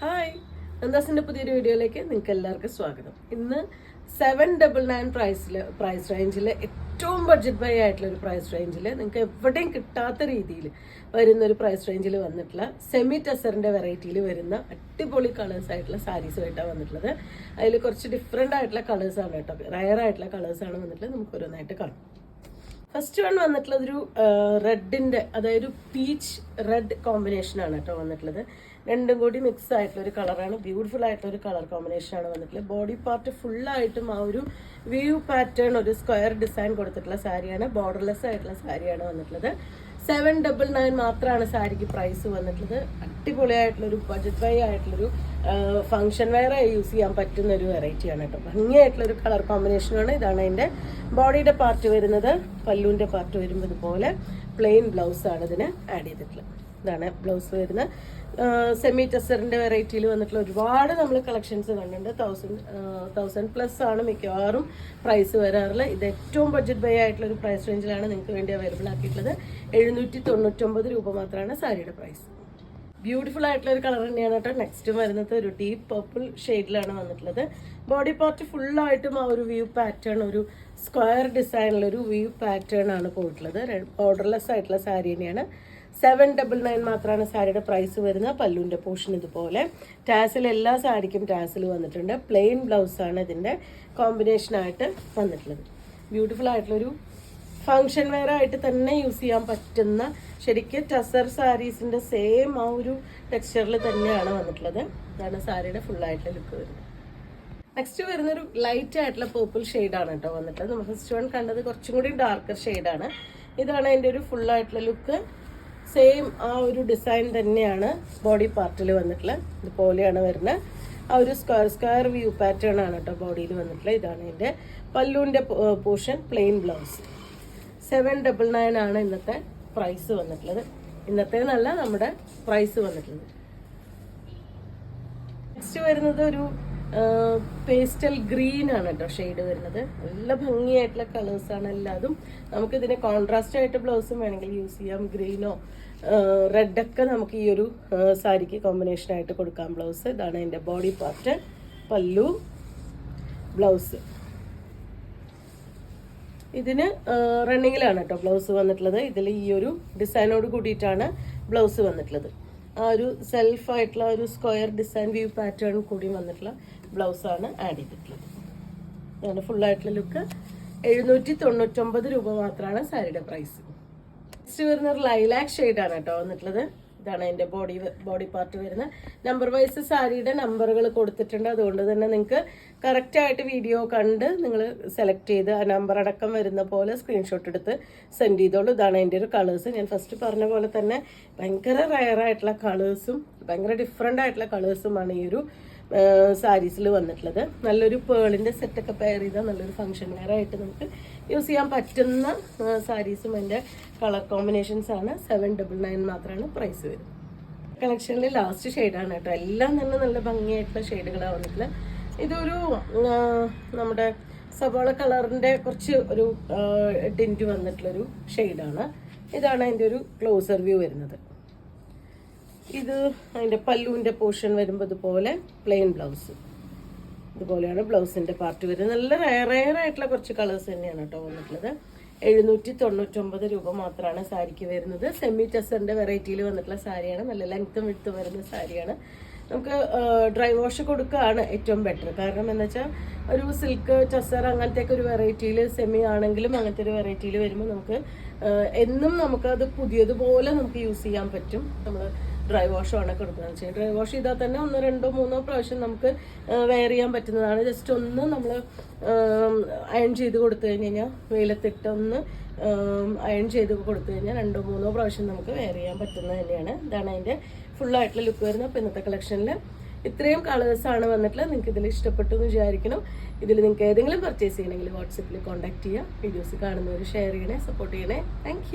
Hi, നന്ദാസിൻ്റെ പുതിയൊരു വീഡിയോയിലേക്ക് നിങ്ങൾക്ക് എല്ലാവർക്കും സ്വാഗതം. ഇന്ന് 799 പ്രൈസ് റേഞ്ചിൽ ഏറ്റവും ബഡ്ജറ്റ് ബൈ ആയിട്ടുള്ള ഒരു പ്രൈസ് റേഞ്ചിൽ നിങ്ങൾക്ക് എവിടെയും കിട്ടാത്ത രീതിയിൽ വരുന്ന ഒരു പ്രൈസ് റേഞ്ചിൽ വന്നിട്ടുള്ള സെമി ടെസറിൻ്റെ വെറൈറ്റിയിൽ വരുന്ന അടിപൊളി കളേഴ്സ് ആയിട്ടുള്ള സാരീസുമായിട്ടാണ് വന്നിട്ടുള്ളത്. അതിൽ കുറച്ച് ഡിഫറെൻ്റ് ആയിട്ടുള്ള കളേഴ്സാണ് കേട്ടോ, റയർ ആയിട്ടുള്ള കളേഴ്സാണ് വന്നിട്ടുള്ളത്. നമുക്ക് ഓരോന്നായിട്ട് കാണാം. ഫസ്റ്റ് വൺ വന്നിട്ടുള്ളത് ഒരു റെഡിൻ്റെ, അതായത് പീച്ച് റെഡ് കോമ്പിനേഷനാണ് കേട്ടോ വന്നിട്ടുള്ളത്. രണ്ടും കൂടി മിക്സ് ആയിട്ടുള്ള ഒരു കളറാണ്, ബ്യൂട്ടിഫുൾ ആയിട്ടുള്ള ഒരു കളർ കോമ്പിനേഷനാണ് വന്നിട്ടുള്ളത്. ബോഡി പാർട്ട് ഫുള്ളായിട്ടും ആ ഒരു വ്യൂ പാറ്റേൺ, ഒരു സ്ക്വയർ ഡിസൈൻ കൊടുത്തിട്ടുള്ള സാരിയാണ്. ബോർഡർലെസ് ആയിട്ടുള്ള സാരിയാണ് വന്നിട്ടുള്ളത്. 799 മാത്രമാണ് സാരിക്ക് പ്രൈസ് വന്നിട്ടുള്ളത്. അടിപൊളിയായിട്ടുള്ളൊരു ബഡ്ജറ്റ് ബൈ ആയിട്ടുള്ളൊരു ഫംഗ്ഷൻ വെയർ യൂസ് ചെയ്യാൻ പറ്റുന്ന ഒരു വെറൈറ്റിയാണ് കേട്ടോ. ഭംഗിയായിട്ടുള്ളൊരു കളർ കോമ്പിനേഷനാണ്. ഇതാണ് അതിൻ്റെ ബോഡിയുടെ പാർട്ട് വരുന്നത്. പല്ലുവിൻ്റെ പാർട്ട് വരുമ്പോൾ ഇതുപോലെ പ്ലെയിൻ ബ്ലൗസാണ് ഇതിന് ആഡ് ചെയ്തിട്ടുള്ളത്. ഇതാണ് ബ്ലൗസ് വരുന്നത്. സെമി ടെസറിൻ്റെ വെറൈറ്റിയിൽ വന്നിട്ടുള്ള ഒരുപാട് നമ്മൾ കളക്ഷൻസ് കണ്ടിട്ടുണ്ട്. 1000+ ആണ് മിക്കവാറും പ്രൈസ് വരാറുള്ളത്. ഇത് ഏറ്റവും ബഡ്ജറ്റ് ബൈ ആയിട്ടുള്ള ഒരു പ്രൈസ് റേഞ്ചിലാണ് നിങ്ങൾക്ക് വേണ്ടി അവൈലബിൾ ആക്കിയിട്ടുള്ളത്. 799 രൂപ മാത്രമാണ് സാരിയുടെ പ്രൈസ്. ബ്യൂട്ടിഫുൾ ആയിട്ടുള്ള ഒരു കളർ തന്നെയാണ് കേട്ടോ. നെക്സ്റ്റ് വരുന്നത് ഒരു ഡീപ്പ് പർപ്പിൾ ഷെയ്ഡിലാണ് വന്നിട്ടുള്ളത്. ബോഡി പാർട്ട് ഫുള്ളായിട്ടും ആ ഒരു വ്യൂ പാറ്റേൺ, ഒരു സ്ക്വയർ ഡിസൈനിലൊരു വ്യൂ പാറ്റേൺ ആണ് പോയിട്ടുള്ളത്. ബോർഡർലെസ് ആയിട്ടുള്ള സാരി തന്നെയാണ്. 799 മാത്രമാണ് സാരിയുടെ പ്രൈസ് വരുന്നത്. പല്ലുവിൻ്റെ പോർഷൻ ഇതുപോലെ ടാസിൽ, എല്ലാ സാരിക്കും ടാസിൽ വന്നിട്ടുണ്ട്. പ്ലെയിൻ ബ്ലൗസാണ് ഇതിൻ്റെ കോമ്പിനേഷനായിട്ട് വന്നിട്ടുള്ളത്. ബ്യൂട്ടിഫുൾ ആയിട്ടുള്ളൊരു ഫങ്ഷൻ വെയർ ആയിട്ട് തന്നെ യൂസ് ചെയ്യാൻ പറ്റുന്ന, ശരിക്കും ടസർ സാരീസിൻ്റെ സെയിം ആ ഒരു ടെക്സ്ചറിൽ തന്നെയാണ് വന്നിട്ടുള്ളത്. ഇതാണ് സാരിയുടെ ഫുള്ളായിട്ടുള്ള ലുക്ക് വരുന്നത്. നെക്സ്റ്റ് വരുന്നൊരു ലൈറ്റ് ആയിട്ടുള്ള പേർപ്പിൾ ഷെയ്ഡാണ് കേട്ടോ വന്നിട്ടുള്ളത്. നമ്മൾ ഫസ്റ്റ് വൺ കണ്ടത് കുറച്ചും കൂടി ഡാർക്കർ ഷെയ്ഡാണ്. ഇതാണ് അതിൻ്റെ ഒരു ഫുള്ളായിട്ടുള്ള ലുക്ക്. സെയിം ആ ഒരു ഡിസൈൻ തന്നെയാണ് ബോഡി പാർട്ടിൽ വന്നിട്ടുള്ളത്. ഇതുപോലെയാണ് വരുന്നത്. ആ ഒരു സ്ക്വയർ വ്യൂ പാറ്റേൺ ആണ് കേട്ടോ ബോഡിയിൽ വന്നിട്ടുള്ളത്. ഇതാണ് ഇതിൻ്റെ പല്ലുവിൻ്റെ പോർഷൻ, പ്ലെയിൻ ബ്ലൗസ്. 799 ആണ് ഇന്നത്തെ പ്രൈസ് വന്നിട്ടുള്ളത്. ഇന്നത്തെ നല്ല നമ്മുടെ പ്രൈസ് വന്നിട്ടുള്ളത്. നെക്സ്റ്റ് വരുന്നത് ഒരു പേസ്റ്റൽ ഗ്രീൻ ആണ് കേട്ടോ ഷെയ്ഡ് വരുന്നത്. നല്ല ഭംഗിയായിട്ടുള്ള കളേഴ്സാണ് എല്ലാതും. നമുക്കിതിനെ കോൺട്രാസ്റ്റ് ആയിട്ട് ബ്ലൗസും വേണമെങ്കിൽ യൂസ് ചെയ്യാം. ഗ്രീനോ റെഡൊക്കെ നമുക്ക് ഈ ഒരു സാരിക്ക് കോമ്പിനേഷനായിട്ട് കൊടുക്കാം ബ്ലൗസ്. ഇതാണ് അതിൻ്റെ ബോഡി പാർട്ട്, പല്ലു, ബ്ലൗസ്. ഇതിന് റണ്ണിങ്ങിലാണ് കേട്ടോ ബ്ലൗസ് വന്നിട്ടുള്ളത്. ഇതിൽ ഈ ഒരു ഡിസൈനോട് കൂടിയിട്ടാണ് ബ്ലൗസ് വന്നിട്ടുള്ളത്. ആ ഒരു സെൽഫായിട്ടുള്ള ഒരു സ്ക്വയർ ഡിസൈൻ വ്യൂ പാറ്റേൺ കൂടി വന്നിട്ടുള്ള ബ്ലൗസാണ് ആഡ് ചെയ്തിട്ടുള്ളത്. ഇതാണ് ഫുള്ളായിട്ടുള്ള ലുക്ക്. 799 രൂപ മാത്രമാണ് സാരിയുടെ പ്രൈസ്. നെക്സ്റ്റ് വരുന്ന ഒരു ലൈലാക്ക് ഷെയ്ഡാണ് കേട്ടോ വന്നിട്ടുള്ളത്. ഇതാണ് അതിൻ്റെ ബോഡി പാർട്ട് വരുന്നത്. നമ്പർ വൈസ് സാരിയുടെ നമ്പറുകൾ കൊടുത്തിട്ടുണ്ട്. അതുകൊണ്ട് തന്നെ നിങ്ങൾക്ക് കറക്റ്റായിട്ട് വീഡിയോ കണ്ട് നിങ്ങൾ സെലക്ട് ചെയ്ത് ആ നമ്പർ അടക്കം വരുന്ന പോലെ സ്ക്രീൻഷോട്ട് എടുത്ത് സെൻഡ് ചെയ്തോളൂ. ഇതാണ് അതിൻ്റെ ഒരു കളേഴ്സ്. ഞാൻ ഫസ്റ്റ് പറഞ്ഞ പോലെ തന്നെ ഭയങ്കര റയറായിട്ടുള്ള കളേഴ്സും ഭയങ്കര ഡിഫറെൻ്റ് ആയിട്ടുള്ള കളേഴ്സുമാണ് ഈ ഒരു സാരീസിൽ വന്നിട്ടുള്ളത്. നല്ലൊരു പേളിൻ്റെ സെറ്റൊക്കെ പെയർ ചെയ്താൽ നല്ലൊരു ഫംഗ്ഷൻ വെയർ ആയിട്ട് നമുക്ക് യൂസ് ചെയ്യാൻ പറ്റുന്ന സാരീസും അതിൻ്റെ കളർ കോമ്പിനേഷൻസാണ്. 799 മാത്രമാണ് പ്രൈസ് വരുന്നത്. കളക്ഷനിൽ ലാസ്റ്റ് ഷെയ്ഡാണ് കേട്ടോ. എല്ലാം തന്നെ നല്ല ഭംഗിയായിട്ടുള്ള ഷെയ്ഡുകളാണ് വന്നിട്ടുള്ളത്. ഇതൊരു നമ്മുടെ സവാള കളറിൻ്റെ കുറച്ച് ഒരു ടിൻറ്റ് വന്നിട്ടുള്ളൊരു ഷെയ്ഡാണ്. ഇതാണ് അതിൻ്റെ ഒരു ക്ലോസർ വ്യൂ വരുന്നത്. ഇത് അതിൻ്റെ പല്ലുവിൻ്റെ പോർഷൻ വരുമ്പോൾ ഇതുപോലെ പ്ലെയിൻ ബ്ലൗസ്. ഇതുപോലെയാണ് ബ്ലൗസിൻ്റെ പാർട്ട് വരുന്നത്. നല്ല റയറായിട്ടുള്ള കുറച്ച് കളേഴ്സ് തന്നെയാണ് കേട്ടോ വന്നിട്ടുള്ളത്. 799 രൂപ മാത്രമാണ് സാരിക്ക് വരുന്നത്. സെമി ടെസറിൻ്റെ വെറൈറ്റിയിൽ വന്നിട്ടുള്ള സാരിയാണ്. നല്ല ലെങ്ത്തും വിഡ്ത്തും വരുന്ന സാരിയാണ്. നമുക്ക് ഡ്രൈ വാഷ് കൊടുക്കുകയാണ് ഏറ്റവും ബെറ്റർ. കാരണം എന്താ വെച്ചാൽ ഒരു സിൽക്ക് ടെസർ അങ്ങനത്തെ ഒരു വെറൈറ്റിയിൽ, സെമി ആണെങ്കിലും അങ്ങനത്തെ ഒരു വെറൈറ്റിയിൽ വരുമ്പോൾ നമുക്ക് എന്നും നമുക്കത് പുതിയതുപോലെ നമുക്ക് യൂസ് ചെയ്യാൻ പറ്റും. നമ്മൾ ഡ്രൈ വാഷ് ആണ് കൊടുക്കുന്നത് വെച്ചാൽ ഡ്രൈ വാഷ് ചെയ്താൽ തന്നെ 1, 2, 3 പ്രാവശ്യം നമുക്ക് വെയർ ചെയ്യാൻ പറ്റുന്നതാണ്. ജസ്റ്റ് ഒന്ന് നമ്മൾ അയൺ ചെയ്ത് കൊടുത്തു കഴിഞ്ഞാൽ, വെയിലത്തിട്ട് ഒന്ന് അയൺ ചെയ്ത് കൊടുത്തു കഴിഞ്ഞാൽ 2, 3 പ്രാവശ്യം നമുക്ക് വെയർ ചെയ്യാൻ പറ്റുന്നത് തന്നെയാണ്. ഇതാണ് അതിൻ്റെ ഫുള്ളായിട്ടുള്ള ലുക്ക് വരുന്നത്. അപ്പോൾ ഇന്നത്തെ കളക്ഷനിൽ ഇത്രയും കളേഴ്സാണ് വന്നിട്ടുള്ളത്. നിങ്ങൾക്ക് ഇതിൽ ഇഷ്ടപ്പെട്ടു എന്ന് വിചാരിക്കണം. ഇതിൽ നിങ്ങൾക്ക് ഏതെങ്കിലും പർച്ചേസ് ചെയ്യണമെങ്കിൽ വാട്സപ്പിൽ കോൺടാക്ട് ചെയ്യുക. വീഡിയോസ് കാണുന്നവർ ഷെയർ ചെയ്യണേ, സപ്പോർട്ട് ചെയ്യണേ. താങ്ക്